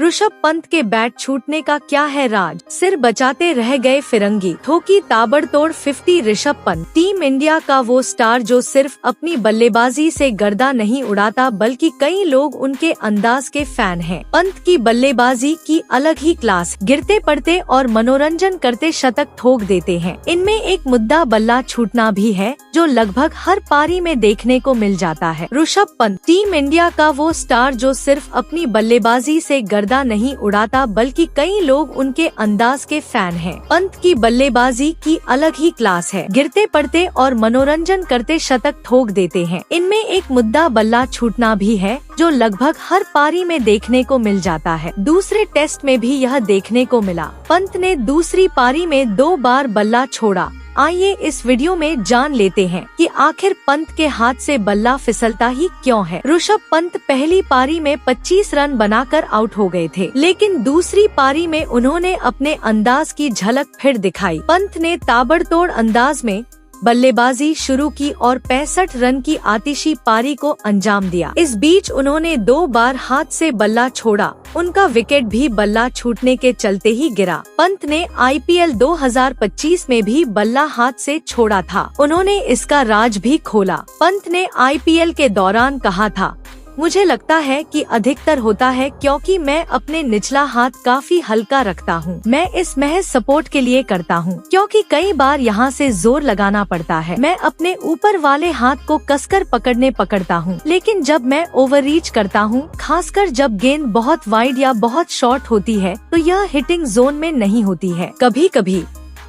ऋषभ पंत के बैट छूटने का क्या है राज, सिर बचाते रह गए फिरंगी, ठोकी ताबड़तोड़ 50 ऋषभ पंत टीम इंडिया का वो स्टार जो सिर्फ अपनी बल्लेबाजी से गर्दा नहीं उड़ाता बल्कि कई लोग उनके अंदाज के फैन हैं। पंत की बल्लेबाजी की अलग ही क्लास, गिरते पड़ते और मनोरंजन करते शतक ठोक देते हैं। इनमें एक मुद्दा बल्ला छूटना भी है जो लगभग हर पारी में देखने को मिल जाता है। ऋषभ पंत टीम इंडिया का वो स्टार जो सिर्फ अपनी बल्लेबाजी से गर्दा नहीं उड़ाता बल्कि कई लोग उनके अंदाज के फैन हैं। पंत की बल्लेबाजी की अलग ही क्लास है, गिरते पड़ते और मनोरंजन करते शतक ठोक देते हैं। इनमें एक मुद्दा बल्ला छूटना भी है जो लगभग हर पारी में देखने को मिल जाता है। दूसरे टेस्ट में भी यह देखने को मिला। पंत ने दूसरी पारी में 2 बार बल्ला छोड़ा। आइए इस वीडियो में जान लेते हैं कि आखिर पंत के हाथ से बल्ला फिसलता ही क्यों है। ऋषभ पंत पहली पारी में 25 रन बनाकर आउट हो गए थे, लेकिन दूसरी पारी में उन्होंने अपने अंदाज की झलक फिर दिखाई। पंत ने ताबड़तोड़ अंदाज में बल्लेबाजी शुरू की और 65 रन की आतिशी पारी को अंजाम दिया। इस बीच उन्होंने 2 बार हाथ से बल्ला छोड़ा। उनका विकेट भी बल्ला छूटने के चलते ही गिरा। पंत ने IPL 2025 में भी बल्ला हाथ से छोड़ा था। उन्होंने इसका राज भी खोला। पंत ने IPL के दौरान कहा था, मुझे लगता है कि अधिकतर होता है क्योंकि मैं अपने निचला हाथ काफी हल्का रखता हूँ। मैं इस महज सपोर्ट के लिए करता हूँ क्योंकि कई बार यहाँ से जोर लगाना पड़ता है। मैं अपने ऊपर वाले हाथ को कसकर पकड़ता हूँ, लेकिन जब मैं ओवर रीच करता हूँ, खासकर जब गेंद बहुत वाइड या बहुत शॉर्ट होती है, तो यह हिटिंग जोन में नहीं होती है। कभी कभी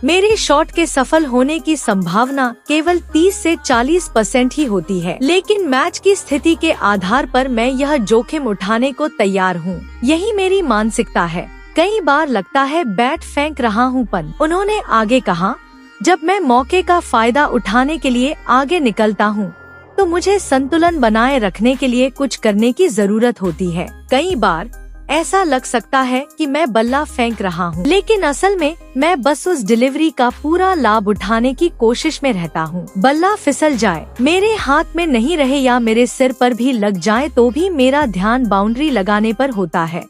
मेरे शॉट के सफल होने की संभावना केवल 30 से 40% ही होती है, लेकिन मैच की स्थिति के आधार पर मैं यह जोखिम उठाने को तैयार हूँ। यही मेरी मानसिकता है। कई बार लगता है बैट फेंक रहा हूँ। पंत उन्होंने आगे कहा, जब मैं मौके का फायदा उठाने के लिए आगे निकलता हूँ तो मुझे संतुलन बनाए रखने के लिए कुछ करने की जरूरत होती है। कई बार ऐसा लग सकता है कि मैं बल्ला फेंक रहा हूँ, लेकिन असल में मैं बस उस डिलीवरी का पूरा लाभ उठाने की कोशिश में रहता हूँ। बल्ला फिसल जाए, मेरे हाथ में नहीं रहे या मेरे सिर पर भी लग जाए तो भी मेरा ध्यान बाउंड्री लगाने पर होता है।